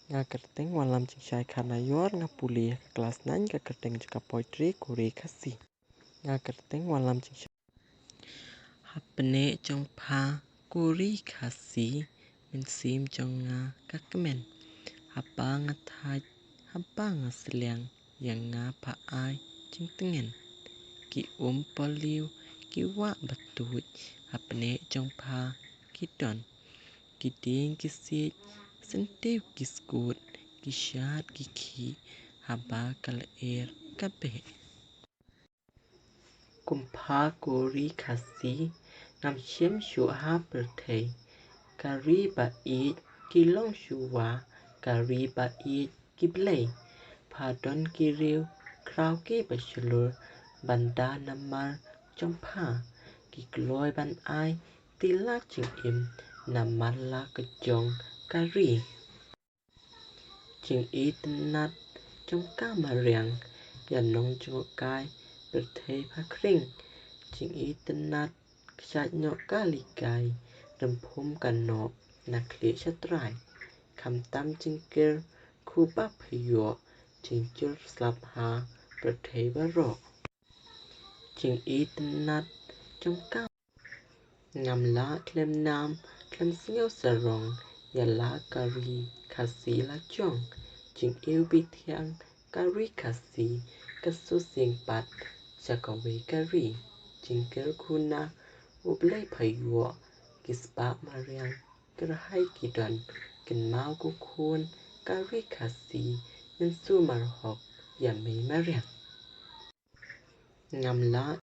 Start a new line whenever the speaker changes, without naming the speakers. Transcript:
Nga kerteng walam cincai kanayor nga pulih ke kelas 9 ke kerteng juga poetry kuri kasih. Nga kerteng walam cincai hapne trong pha kuri kasih mensim trong nga kakemen. Hapa nga thaj hapa nga seliang yang nga pa ai cing tengen. Ki poliu ki wa batut hapne trong pha kidon. Kiding kisit sentiu kiskut kishat kiki haba kalair kabe. Kumpha kuri kasi ngam shem shu ha berthei. Kari ba it kilong shuwa kari ba it kiblei. Padon kiriu krau ki bachelor banda namar trong pha. Kikloi ban ai tila ching im namar la kejong kari. Chingitenat trong kamariang yanong trong kai berthei phakring. Chingitenat ksat nyok kalikai rempum kanok nakli chatrai. Kam tam chingkir kuba pyo chingkir slap ha berthei barok. Chingitenat trong kam ngam la klem nam klem sngeu sarong yala kari kasi la chong. Ching yêu bi thiang kari kasi kasu sing pat chakawe kari. Ching ker kuna ublei phayo kispa mariang kerhai kidon ken mau kukun kari kasi mensu marhok yame mariang. Ngam la